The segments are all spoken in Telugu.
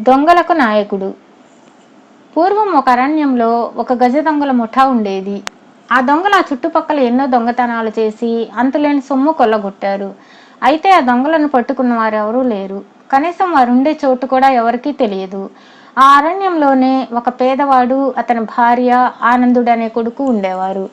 దొంగలకు నాయకుడు. పూర్వం ఒక అరణ్యంలో ఒక గజ దొంగల ముఠా ఉండేది. ఆ దొంగలు ఆ చుట్టుపక్కల ఎన్నో దొంగతనాలు చేసి అంతులేని సొమ్ము కొల్లగొట్టారు. అయితే ఆ దొంగలను పట్టుకున్న వారెవరూ లేరు. కనీసం వారుండే చోటు కూడా ఎవరికీ తెలియదు. ఆ అరణ్యంలోనే ఒక పేదవాడు, అతని భార్య, ఆనందుడు అనే కొడుకు ఉండేవారు.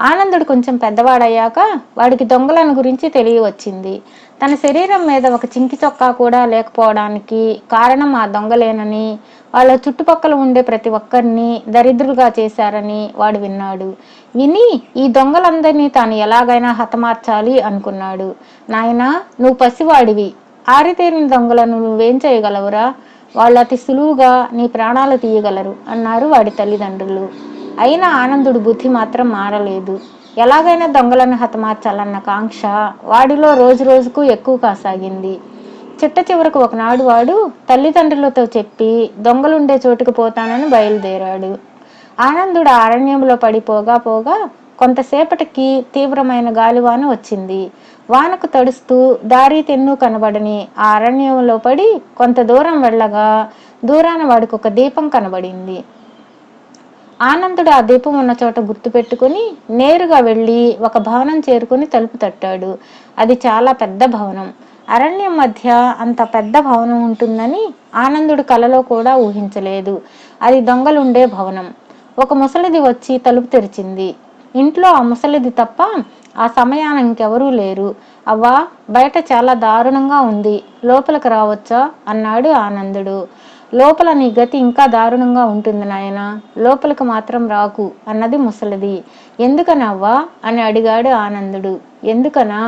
ఆనందుడు కొంచెం పెద్దవాడయ్యాక వాడికి దొంగలను గురించి తెలియవచ్చింది. తన శరీరం మీద ఒక చింకి చొక్కా కూడా లేకపోవడానికి కారణం ఆ దొంగలేనని, వాళ్ళ చుట్టుపక్కల ఉండే ప్రతి ఒక్కరిని దరిద్రులుగా చేశారని వాడు విన్నాడు. విని ఈ దొంగలందరినీ తాను ఎలాగైనా హతమార్చాలి అనుకున్నాడు. నాయనా, నువ్వు పసివాడివి, ఆరితేరిన దొంగలను నువ్వేం చేయగలవురా? వాళ్ళు అతి సులువుగా నీ ప్రాణాలు తీయగలరు అన్నారు వాడి తల్లిదండ్రులు. అయినా ఆనందుడు బుద్ధి మాత్రం మారలేదు. ఎలాగైనా దొంగలను హతమార్చాలన్న కాంక్ష వాడిలో రోజు రోజుకు ఎక్కువ కాసాగింది. చిట్ట చివరకు ఒకనాడు వాడు తల్లిదండ్రులతో చెప్పి దొంగలుండే చోటుకు పోతానని బయలుదేరాడు. ఆనందుడు అరణ్యంలో పడిపోగా పోగా కొంతసేపటికి తీవ్రమైన గాలివాన వచ్చింది. వానకు తడుస్తూ దారి తెన్ను కనబడని ఆ అరణ్యంలో పడి కొంత దూరం వెళ్ళగా దూరాన వాడికి ఒక దీపం కనబడింది. ఆనందుడు ఆ దీపం ఉన్న చోట గుర్తుపెట్టుకుని నేరుగా వెళ్ళి ఒక భవనం చేరుకుని తలుపు తట్టాడు. అది చాలా పెద్ద భవనం. అరణ్యం మధ్య అంత పెద్ద భవనం ఉంటుందని ఆనందుడు కలలో కూడా ఊహించలేదు. అది దొంగలుండే భవనం. ఒక ముసలిది వచ్చి తలుపు తెరిచింది. ఇంట్లో ఆ ముసలిది తప్ప ఆ సమయాన ఇంకెవరూ లేరు. అవ్వా, బయట చాలా దారుణంగా ఉంది, లోపలికి రావచ్చా అన్నాడు ఆనందుడు. లోపల నీ గతి ఇంకా దారుణంగా ఉంటుంది నాయన, లోపలికి మాత్రం రాకు అన్నది ముసలిది. ఎందుకనవ్వా అని అడిగాడు ఆనందుడు. ఎందుకనా?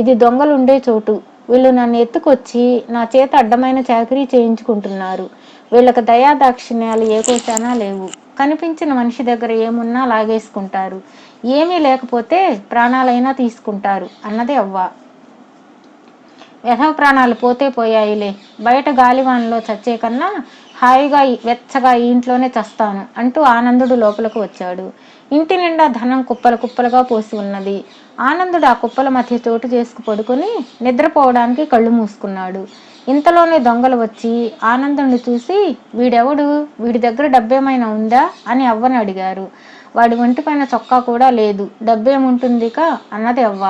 ఇది దొంగలుండే చోటు. వీళ్ళు నన్ను ఎత్తుకొచ్చి నా చేత అడ్డమైన చాకరీ చేయించుకుంటున్నారు. వీళ్ళకి దయాదాక్షిణ్యాలు ఏ కోశానా లేవు. కనిపించిన మనిషి దగ్గర ఏమున్నా లాగేసుకుంటారు. ఏమీ లేకపోతే ప్రాణాలైనా తీసుకుంటారు అన్నది అవ్వ. వెధవ ప్రాణాలు పోతే పోయాయిలే, బయట గాలివానలో చచ్చే కన్నా హాయిగా వెచ్చగా ఈ ఇంట్లోనే చస్తాను అంటూ ఆనందుడు లోపలికి వచ్చాడు. ఇంటి నిండా ధనం కుప్పలు కుప్పలుగా పోసి ఉన్నది. ఆనందుడు ఆ కుప్పల మధ్య చోటు చేసుకు పడుకొని నిద్రపోవడానికి కళ్ళు మూసుకున్నాడు. ఇంతలోనే దొంగలు వచ్చి ఆనందుడిని చూసి, వీడెవడు, వీడి దగ్గర డబ్బేమైనా ఉందా అని అవ్వని అడిగారు. వాడి ఒంటిపైన చొక్కా కూడా లేదు, డబ్బేముంటుందిక అన్నది అవ్వ.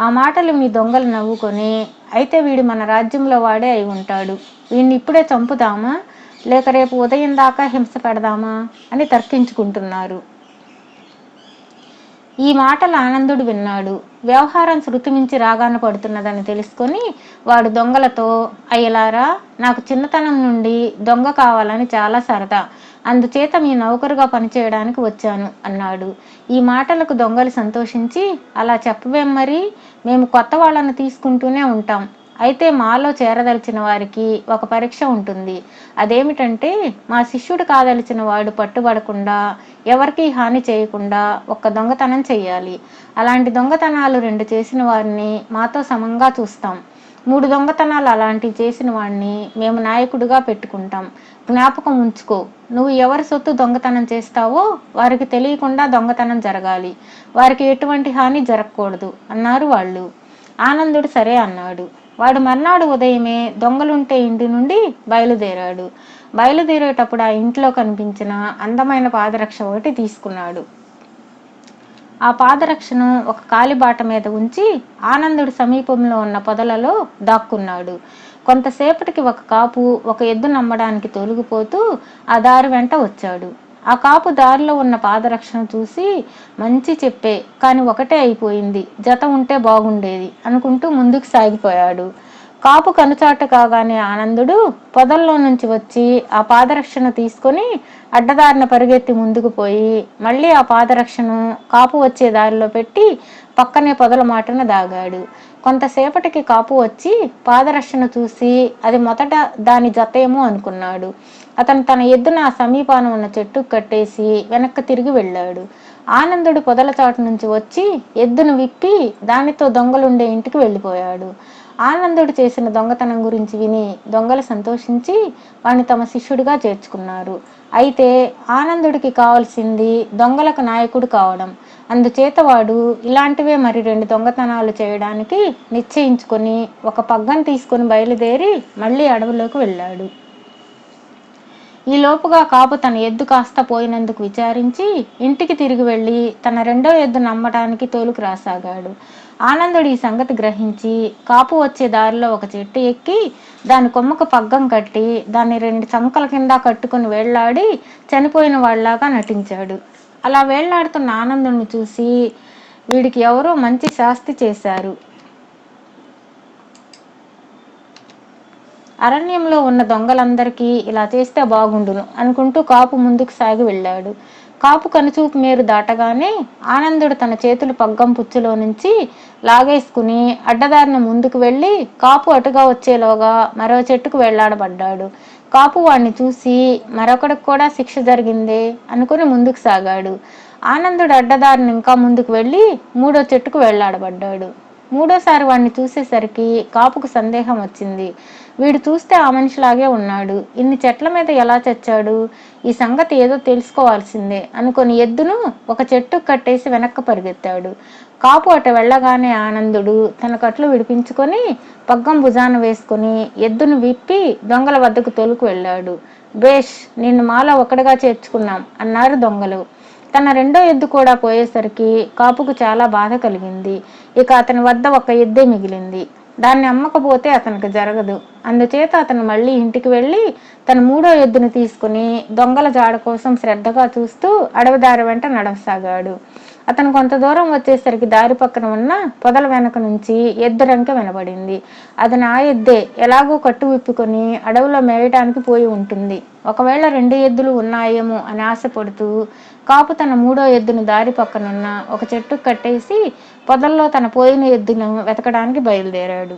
ఆ మాటలు మీ దొంగలు నవ్వుకొని, అయితే వీడు మన రాజ్యంలో వాడే అయి ఉంటాడు, వీడిని ఇప్పుడే చంపుదామా లేక రేపు ఉదయం దాకా హింస పెడదామా అని తర్కించుకుంటున్నారు. ఈ మాటలు ఆనందుడు విన్నాడు. వ్యవహారం శృతిమించి రాగాన పడుతున్నదని తెలుసుకొని వాడు దొంగలతో, అయ్యలారా, నాకు చిన్నతనం నుండి దొంగ కావాలని చాలా సరదా, అందుచేత మీ నౌకరుగా పనిచేయడానికి వచ్చాను అన్నాడు. ఈ మాటలకు దొంగలు సంతోషించి, అలా చెప్పవేం మరి, మేము కొత్త వాళ్ళను తీసుకుంటూనే ఉంటాం. అయితే మాలో చేరదలిచిన వారికి ఒక పరీక్ష ఉంటుంది. అదేమిటంటే, మా శిష్యుడు కాదలిచిన వాడు పట్టుబడకుండా, ఎవరికి హాని చేయకుండా ఒక్క దొంగతనం చెయ్యాలి. అలాంటి దొంగతనాలు 2 చేసిన వారిని మాతో సమంగా చూస్తాం. 3 దొంగతనాలు అలాంటివి చేసిన వాడిని మేము నాయకుడిగా పెట్టుకుంటాం. జ్ఞాపకం ఉంచుకో, నువ్వు ఎవరి సొత్తు దొంగతనం చేస్తావో వారికి తెలియకుండా దొంగతనం జరగాలి. వారికి ఎటువంటి హాని జరగకూడదు అన్నారు వాళ్ళు. ఆనందుడు సరే అన్నాడు. వాడు మర్నాడు ఉదయమే దొంగలుంటే ఇంటి నుండి బయలుదేరాడు. బయలుదేరేటప్పుడు ఆ ఇంట్లో కనిపించిన అందమైన పాదరక్ష ఒకటి తీసుకున్నాడు. ఆ పాదరక్షను ఒక కాలిబాట మీద ఉంచి ఆనందుడు సమీపంలో ఉన్న పొదలలో దాక్కున్నాడు. కొంతసేపటికి ఒక కాపు ఒక ఎద్దు నమ్మడానికి తొలగిపోతూ ఆ దారి వెంట వచ్చాడు. ఆ కాపు దారిలో ఉన్న పాదరక్షను చూసి, మంచి చెప్పే, కానీ ఒకటే అయిపోయింది, జత ఉంటే బాగుండేది అనుకుంటూ ముందుకు సాగిపోయాడు. కాపు కనుచాట కాగానే ఆనందుడు పొదల్లో నుంచి వచ్చి ఆ పాదరక్షను తీసుకొని అడ్డదారిన పరిగెత్తి ముందుకు పోయి మళ్ళీ ఆ పాదరక్షను కాపు వచ్చే దారిలో పెట్టి పక్కనే పొదల మాటన దాగాడు. కొంతసేపటికి కాపు వచ్చి పాదరక్షను చూసి అది మొదట దాని జతేమో అనుకున్నాడు. అతను తన ఎద్దును ఆ సమీపాన ఉన్న చెట్టుకు కట్టేసి వెనక్కి తిరిగి వెళ్ళాడు. ఆనందుడు పొదల చాటు నుంచి వచ్చి ఎద్దును విప్పి దానితో దొంగలుండే ఇంటికి వెళ్ళిపోయాడు. ఆనందుడు చేసిన దొంగతనం గురించి విని దొంగలు సంతోషించి వాణ్ణి తమ శిష్యుడిగా చేర్చుకున్నారు. అయితే ఆనందుడికి కావాల్సింది దొంగలకు నాయకుడు కావడం. అందుచేత వాడు ఇలాంటివే మరి 2 దొంగతనాలు చేయడానికి నిశ్చయించుకొని ఒక పగ్గం తీసుకొని బయలుదేరి మళ్ళీ అడవిలోకి వెళ్ళాడు. ఈ లోపుగా కాపు తన ఎద్దు కాస్త పోయినందుకు విచారించి ఇంటికి తిరిగి వెళ్ళి తన రెండో ఎద్దును నమ్మటానికి తోలుకు రాసాగాడు. ఆనందుడు ఈ సంగతి గ్రహించి కాపు వచ్చే దారిలో ఒక చెట్టు ఎక్కి దాని కొమ్మకు పగ్గం కట్టి దాన్ని 2 చంకల కింద కట్టుకుని వేళ్లాడి చనిపోయిన వాళ్ళలాగా నటించాడు. అలా వేళ్లాడుతున్న ఆనందుడిని చూసి వీడికి ఎవరో మంచి శాస్తి చేశారు, అరణ్యంలో ఉన్న దొంగలందరికీ ఇలా చేస్తే బాగుండును అనుకుంటూ కాపు ముందుకు సాగి వెళ్ళాడు. కాపు కనుచూపు మేరు దాటగానే ఆనందుడు తన చేతులు పగ్గం పుచ్చులో నుంచి లాగేసుకుని అడ్డదారిన ముందుకు వెళ్ళి కాపు అటుగా వచ్చేలోగా మరో చెట్టుకు వెళ్లాడబడ్డాడు. కాపు వాణ్ణి చూసి మరొకడికి కూడా శిక్ష జరిగిందే అనుకుని ముందుకు సాగాడు. ఆనందుడు అడ్డదారిని ఇంకా ముందుకు వెళ్ళి 3వ చెట్టుకు వెళ్లాడబడ్డాడు. 3వసారి వాణ్ణి చూసేసరికి కాపుకు సందేహం వచ్చింది. వీడు చూస్తే ఆ మనిషిలాగే ఉన్నాడు, ఇన్ని చెట్ల మీద ఎలా చచ్చాడు, ఈ సంగతి ఏదో తెలుసుకోవాల్సిందే అనుకుని ఎద్దును ఒక చెట్టుకు కట్టేసి వెనక్కి పరిగెత్తాడు. కాపు అటు వెళ్ళగానే ఆనందుడు తన కట్లు విడిపించుకొని పగ్గం భుజాన వేసుకుని ఎద్దును విప్పి దొంగల వద్దకు తోలుకు వెళ్ళాడు. బేష్, నిన్ను మాలో ఒకటిగా చేర్చుకున్నాం అన్నారు దొంగలు. తన రెండో ఎద్దు కూడా పోయేసరికి కాపుకు చాలా బాధ కలిగింది. ఇక అతని వద్ద ఒక ఎద్దే మిగిలింది. దాన్ని అమ్మకపోతే అతనికి జరగదు. అందుచేత అతను మళ్ళీ ఇంటికి వెళ్ళి తన 3వ ఎద్దును తీసుకుని దొంగల జాడ కోసం శ్రద్ధగా చూస్తూ అడవిదారి వెంట నడవసాగాడు. అతను కొంత దూరం వచ్చేసరికి దారి పక్కన ఉన్న పొదల వెనక నుంచి ఎద్దు రంకె వినబడింది. అది నా ఎద్దే, ఎలాగో కట్టు విప్పుకొని అడవిలో మేయటానికి పోయి ఉంటుంది, ఒకవేళ 2 ఎద్దులు ఉన్నాయేమో అని ఆశపడుతూ కాపు తన 3వ ఎద్దును దారి పక్కనున్న ఒక చెట్టుకు కట్టేసి పొదల్లో తన పోయిన ఎద్దును వెతకడానికి బయలుదేరాడు.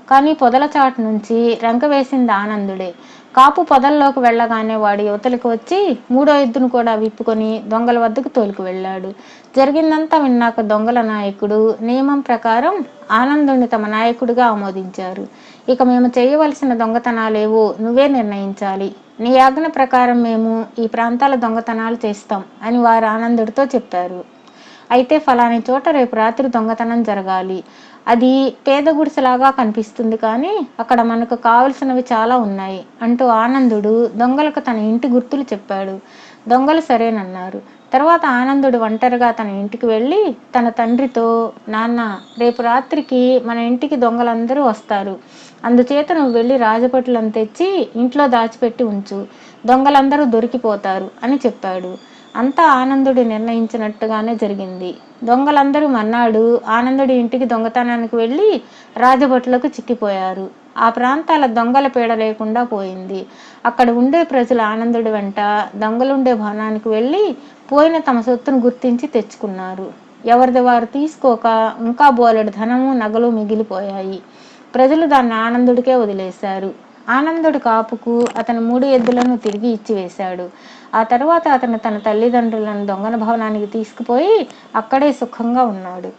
కానీ పొదల చాటు నుంచి రంక వేసింది ఆనందుడే. కాపు పొదల్లోకి వెళ్ళగానే వాడు యువతలకు వచ్చి 3వ ఎద్దును కూడా విప్పుకొని దొంగల వద్దకు తోలుకు వెళ్ళాడు. జరిగిందంతా విన్నాక దొంగల నాయకుడు నియమం ప్రకారం ఆనందుడిని తమ నాయకుడిగా ఆమోదించారు. ఇక మేము చేయవలసిన దొంగతనాలేవో నువ్వే నిర్ణయించాలి, నీ ఆజ్ఞ ప్రకారం మేము ఈ ప్రాంతాల దొంగతనాలు చేస్తాం అని వారు ఆనందుడితో చెప్పారు. అయితే ఫలాని చోట రేపు రాత్రి దొంగతనం జరగాలి, అది పేద గుడిసెలాగా కనిపిస్తుంది, కానీ అక్కడ మనకు కావలసినవి చాలా ఉన్నాయి అంటూ ఆనందుడు దొంగలకు తన ఇంటి గుర్తులు చెప్పాడు. దొంగలు సరేనన్నారు. తర్వాత ఆనందుడు ఒంటరిగా తన ఇంటికి వెళ్ళి తన తండ్రితో, నాన్న, రేపు రాత్రికి మన ఇంటికి దొంగలందరూ వస్తారు, అందుచేత నువ్వు వెళ్ళి రాజపటులను తెచ్చి ఇంట్లో దాచిపెట్టి ఉంచు, దొంగలందరూ దొరికిపోతారు అని చెప్పాడు. అంతా ఆనందుడు నిర్ణయించినట్టుగానే జరిగింది. దొంగలందరూ మర్నాడు ఆనందుడి ఇంటికి దొంగతనానికి వెళ్ళి రాజభటులకు చిక్కిపోయారు. ఆ ప్రాంతాల దొంగల పీడ లేకుండా పోయింది. అక్కడ ఉండే ప్రజలు ఆనందుడి వెంట దొంగలుండే భవనానికి వెళ్ళి పోయిన తమ సొత్తును గుర్తించి తెచ్చుకున్నారు. ఎవరిది వారు తీసుకోక ఇంకా బోలెడు ధనము నగలు మిగిలిపోయాయి. ప్రజలు దాన్ని ఆనందుడికే వదిలేశారు. ఆనందుడు కాపుకు అతని 3 ఎద్దులను తిరిగి ఇచ్చివేశాడు. ఆ తర్వాత అతను తన తల్లిదండ్రులను దొంగల భవనానికి తీసుకుపోయి అక్కడే సుఖంగా ఉన్నాడు.